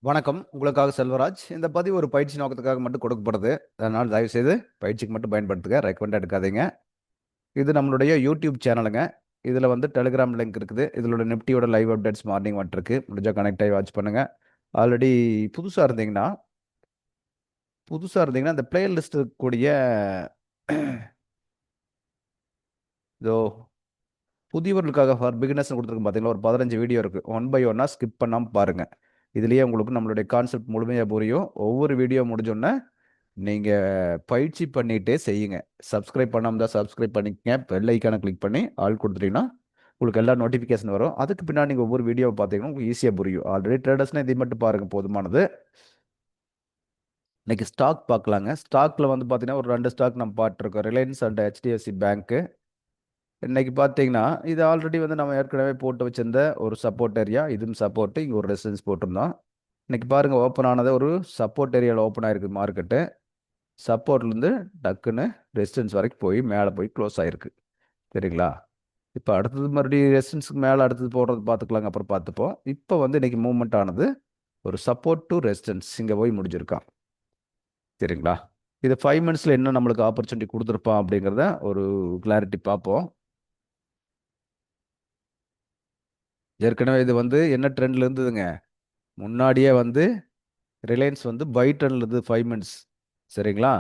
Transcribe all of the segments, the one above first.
வணக்கம். உங்களுக்காக செல்வராஜ். இந்த பதிவு ஒரு பயிற்சி நோக்கத்துக்காக மட்டும் கொடுக்கப்படுது. அதனால தயவுசெய்து பயிற்சிக்கு மட்டும் பயன்படுத்துங்க. ரெக்கமெண்ட் எடுக்காதீங்க. இது நம்மளுடைய யூடியூப் சேனலுங்க. இதில் வந்து டெலிகிராம் லிங்க் இருக்குது. இதோட நிஃப்டியோட லைவ் அப்டேட்ஸ் மார்னிங் வந்துருக்கு. முடிஞ்சா கனெக்ட் ஆகி வாட்ச் பண்ணுங்க. ஆல்ரெடி புதுசாக இருந்தீங்கன்னா இந்த பிளேலிஸ்ட் இருக்கக்கூடிய இதோ புதியவர்களுக்காக ஃபார் பிகினர்ஸ் கொடுத்துருக்கு பார்த்தீங்களா, ஒரு 15 வீடியோ இருக்குது. ஒன் பை ஒன்னாக ஸ்கிப் பண்ணாமல் பாருங்கள். இதுலேயே உங்களுக்கு நம்மளுடைய கான்செப்ட் முழுமையாக புரியும். ஒவ்வொரு வீடியோ முடிஞ்சோன்னே நீங்கள் பயிற்சி பண்ணிகிட்டே செய்யுங்க. சப்ஸ்கிரைப் பண்ணாமல் தான் சப்ஸ்கிரைப் பண்ணிக்கங்க. பெல் ஐக்கானை கிளிக் பண்ணி ஆல் கொடுத்துட்டீங்கன்னா உங்களுக்கு எல்லா நோட்டிஃபிகேஷன் வரும். அதுக்கு பின்னாடி நீங்கள் ஒவ்வொரு வீடியோவை பார்த்தீங்கன்னா உங்களுக்கு ஈஸியாக புரியும். ஆல்ரெடி ட்ரேடர்ஸ்னால் இதை மட்டும் பாருங்கள், போதுமானது. இன்னைக்கு ஸ்டாக் பார்க்கலாங்க. ஸ்டாக்கில் வந்து பார்த்தீங்கன்னா ஒரு 2 ஸ்டாக் நம்ம பார்த்துருக்கோம், ரிலையன்ஸ் அண்ட் ஹெச்டிஎஃப்சி பேங்க்கு. இன்னைக்கு பார்த்தீங்கன்னா இது ஆல்ரெடி வந்து நம்ம ஏற்கனவே போட்டு வச்சிருந்த ஒரு சப்போர்ட் ஏரியா, இதுவும் சப்போர்ட், இங்கே ஒரு ரெசிஸ்டன்ஸ் போட்டிருந்தோம். இன்னைக்கு பாருங்கள், ஓப்பன் ஆனது ஒரு சப்போர்ட் ஏரியாவில் ஓப்பன் ஆயிருக்கு மார்க்கெட்டு. சப்போர்ட்லேருந்து டக்குன்னு ரெசிஸ்டன்ஸ் வரைக்கும் போய் மேலே போய் க்ளோஸ் ஆகிருக்கு. சரிங்களா? இப்போ அடுத்தது மறுபடியும் ரெசிஸ்டன்ஸுக்கு மேலே அடுத்தது போடுறது பார்த்துக்கலாங்க, அப்புறம் பார்த்துப்போம். இப்போ வந்து இன்னைக்கு மூவ்மெண்ட் ஆனது ஒரு சப்போர்ட் டு ரெசிஸ்டன்ஸ் இங்கே போய் முடிஞ்சிருக்கான். சரிங்களா? இது 5 மினிட்ஸில் என்ன நம்மளுக்கு ஆப்பர்ச்சுனிட்டி கொடுத்துருப்பான் அப்படிங்கிறத ஒரு கிளாரிட்டி பார்ப்போம். ஏற்கனவே இது வந்து என்ன ட்ரெண்டில் இருந்ததுங்க, முன்னாடியே வந்து ரிலையன்ஸ் வந்து பை ட்ரெண்டில் இருந்தது 5 மினிட்ஸ். சரிங்களா?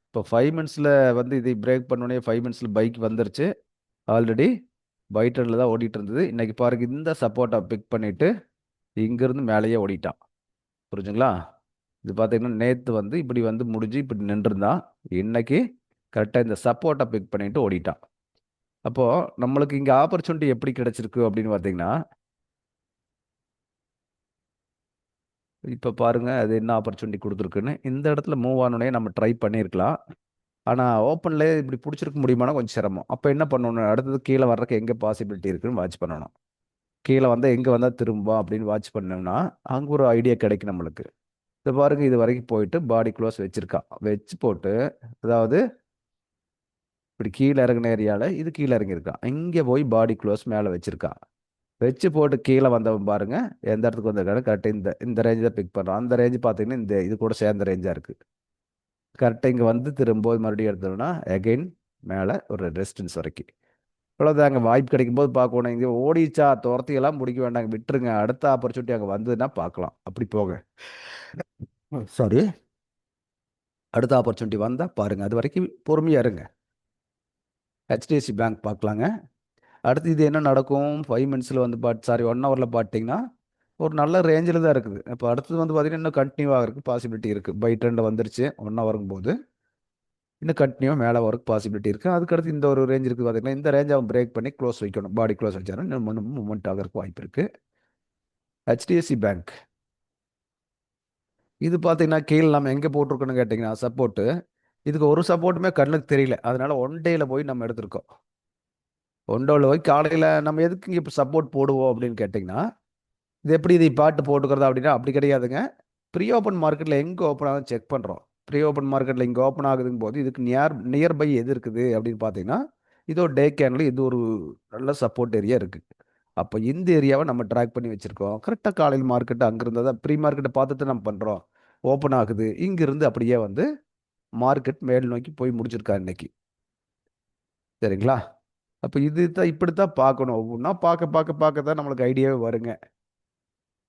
இப்போ 5 மினிட்ஸில் வந்து இதை பிரேக் பண்ணோடனே 5 மினிட்ஸில் பைக் வந்துருச்சு. ஆல்ரெடி பை ட்ரெண்டில் தான் ஓடிட்டு இருந்தது. இன்னைக்கு பாருங்க, இந்த சப்போர்ட்டை பிக் பண்ணிட்டு இங்கிருந்து மேலேயே ஓடிட்டான். புரிஞ்சுங்களா? இது பார்த்தீங்கன்னா நேற்று வந்து இப்படி வந்து முடிஞ்சு இப்படி நின்றுருந்தான். இன்னைக்கு கரெக்டாக இந்த சப்போர்ட்டை பிக் பண்ணிட்டு ஓடிட்டான். அப்போது நம்மளுக்கு இங்கே ஆப்பர்ச்சுனிட்டி எப்படி கிடைச்சிருக்கு அப்படின்னு பார்த்தீங்கன்னா, இப்போ பாருங்க அது என்ன ஆப்பர்ச்சுனிட்டி கொடுத்துருக்குன்னு. இந்த இடத்துல மூவ் ஆனோடனே நம்ம ட்ரை பண்ணியிருக்கலாம். ஆனால் ஓப்பன்லேயே இப்படி பிடிச்சிருக்க முடியுமானா கொஞ்சம் சிரமம். அப்போ என்ன பண்ணணும், அடுத்தது கீழே வர்றதுக்கு எங்கே பாசிபிலிட்டி இருக்குன்னு வாட்ச் பண்ணணும். கீழே வந்தால் எங்கே வந்தால் திரும்பும் அப்படின்னு வாட்ச் பண்ணோம்னா அங்கே ஒரு ஐடியா கிடைக்கும் நம்மளுக்கு. இது பாருங்க, இது வரைக்கும் போயிட்டு பாடி க்ளோஸ் வச்சிருக்கான். வச்சு போட்டு அதாவது இப்படி கீழே இறங்கின ஏரியாவில் இது கீழே இறங்கியிருக்கான். இங்கே போய் பாடி க்ளோஸ் மேலே வச்சிருக்கான். வச்சு போட்டு கீழே வந்தவன் பாருங்க எந்த இடத்துக்கு வந்திருக்காரு. கரெக்டாக இந்த ரேஞ்சு தான் பிக் பண்ணுறான். அந்த ரேஞ்சு பார்த்தீங்கன்னா இந்த இது கூட சேர்ந்த ரேஞ்சாக இருக்குது. கரெக்டாக இங்கே வந்து திரும்ப மறுபடியும் எடுத்தோம்னா அகைன் மேலே ஒரு ரெசிஸ்டன்ஸ் வரைக்கும். இவ்வளோதாங்க. வாய்ப்பு கிடைக்கும் போது பார்க்கணும். இங்கே ஓடிச்சா துரத்தியெல்லாம் முடிக்க வேண்டாங்க, விட்டுருங்க. அடுத்த ஆப்பர்ச்சுனிட்டி அங்கே வந்ததுன்னா பார்க்கலாம். அப்படி போக சாரி, அடுத்த ஆப்பர்ச்சுனிட்டி வந்தால் பாருங்கள். அது வரைக்கும் பொறுமையாக இருங்க. ஹெச்டிஎஃப்சி பேங்க் பார்க்கலாங்க. அடுத்து இது என்ன நடக்கும், 5 மினிட்ஸில் வந்து சாரி 1 ஹவரில் பார்த்தீங்கன்னா ஒரு நல்ல ரேஞ்சில் தான் இருக்குது. இப்போ அடுத்தது வந்து பார்த்தீங்கன்னா இன்னும் கண்டினியூ ஆகிறதுக்கு பாசிபிலிட்டி இருக்குது. பை ட்ரெண்ட் வந்துருச்சு 1 ஹவருங்கும் போது இன்னும் கண்டினியூ மேலே வரக்கு பாசிபிலிட்டி இருக்குது. அதுக்கடுத்து இந்த ஒரு ரேஞ்ச் இருக்குது பார்த்தீங்கன்னா, இந்த ரேஞ்ச் அவன் பிரேக் பண்ணி க்ளோஸ் வைக்கணும். பாடி க்ளோஸ் வச்சாலும் இன்னும் மூவ்மெண்ட் ஆகிறதுக்கு வாய்ப்பு இருக்குது. ஹெச்டிஎஃப்சி பேங்க் இது பார்த்தீங்கன்னா கீழே நம்ம எங்கே போட்டிருக்கோன்னு கேட்டிங்கன்னா சப்போர்ட்டு, இதுக்கு ஒரு சப்போர்ட்டுமே கண்ணுக்கு தெரியல. அதனால ஒன் டேயில் போய் நம்ம எடுத்திருக்கோம். ஒன் டேவில் போய் காலையில் நம்ம எதுக்கு இங்கே இப்போ சப்போர்ட் போடுவோம் அப்படின்னு கேட்டிங்கன்னா, இது எப்படி இதை பாட்டு போட்டுக்கிறதா அப்படின்னா அப்படி கிடையாதுங்க. ப்ரீ ஓப்பன் மார்க்கெட்டில் எங்கே ஓப்பன் ஆகுதுன்னு செக் பண்ணுறோம். ப்ரீ ஓப்பன் மார்க்கெட்டில் இங்கே ஓப்பன் ஆகுதுங்கும் போது இதுக்கு நியர்பை எது இருக்குது அப்படின்னு பார்த்தீங்கன்னா, இது ஒரு டே கேனில் இது ஒரு நல்ல சப்போர்ட் ஏரியா இருக்குது. அப்போ இந்த ஏரியாவை நம்ம ட்ராக் பண்ணி வச்சுருக்கோம். கரெக்டாக காலையில் மார்க்கெட்டு அங்கே இருந்தால் தான் ப்ரீ மார்க்கெட்டை பார்த்துட்டு நம்ம பண்ணுறோம். ஓப்பன் ஆகுது, இங்கிருந்து அப்படியே வந்து மார்க்கெட் மேல் நோக்கி போய் முடிச்சிருக்கா இன்னைக்கு. சரிங்களா? அப்போ இது தான் இப்படித்தான் பார்க்கணும். ஒவ்வொன்றா பார்க்க பார்க்க பார்க்க தான் நம்மளுக்கு ஐடியாவே வருங்க.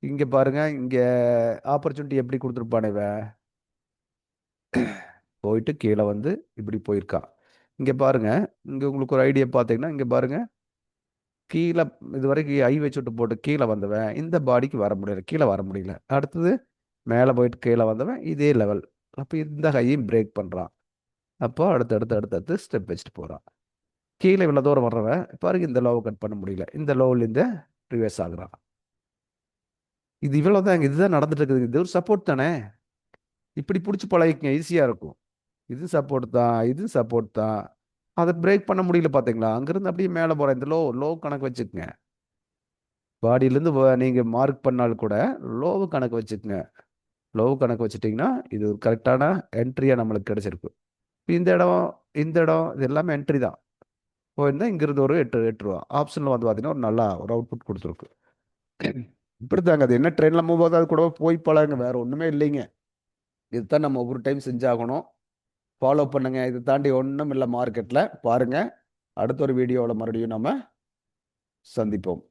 இங்கே பாருங்க, இங்கே ஆப்பர்ச்சுனிட்டி எப்படி கொடுத்துருப்பானே போயிட்டு கீழே வந்து இப்படி போயிருக்கான். இங்கே பாருங்க, இங்கே உங்களுக்கு ஒரு ஐடியா பார்த்தீங்கன்னா, இங்கே பாருங்க கீழே இது வரைக்கும் ஐ வச்சுட்டு போட்டு கீழே வந்தவன் இந்த பாடிக்கு வர முடியல, கீழே வர முடியல. அடுத்தது மேலே போயிட்டு கீழே வந்தவன் இதே லெவல். அப்போ இந்த ஹையும் பிரேக் பண்ணுறான். அப்போ அடுத்தடுத்து ஸ்டெப் வச்சுட்டு போகிறான். கீழே இவ்வளோ தூரம் வர்றவன் பாருங்க இந்த லோவை கட் பண்ண முடியல, இந்த லோவில் இந்த ரிவர்ஸ் ஆகுறான். இது இவ்வளோதான், இதுதான் நடந்துட்டு இருக்குது. இது ஒரு சப்போர்ட் தானே. இப்படி பிடிச்சி பழகிக்கங்க, ஈஸியாக இருக்கும். இது சப்போர்ட் தான், இது சப்போர்ட் தான். அதை பிரேக் பண்ண முடியல பார்த்தீங்களா? அங்கேருந்து அப்படியே மேலே போகிறேன். இந்த லோ கணக்கு வச்சுக்கோங்க. பாடியிலேருந்து நீங்கள் மார்க் பண்ணாலும் கூட லோவு கணக்கு வச்சுக்கோங்க. லோவு கணக்கு வச்சுட்டிங்கன்னா இது ஒரு கரெக்டான என்ட்ரியாக நம்மளுக்கு கிடச்சிருக்கு. இந்த இடம் இது எல்லாமே என்ட்ரி தான். போயிருந்தால் இங்கிருந்து ஒரு 8 ரூபா ஆப்ஷனில் வந்து பார்த்தீங்கன்னா ஒரு நல்ல ஒரு அவுட்புட் கொடுத்துருக்கு. இப்படித்தாங்க அது என்ன ட்ரெயினில் மூவ் ஆகுது அது கூட போய் பழகுங்க, வேற ஒன்றுமே இல்லைங்க. இதுதான் நம்ம ஒவ்வொரு டைம் செஞ்சாகணும். ஃபாலோ பண்ணுங்க. இது தாண்டி ஒன்றும் இல்லை மார்க்கெட்டில். பாருங்க, அடுத்த ஒரு வீடியோவில் மறுபடியும் நம்ம சந்திப்போம்.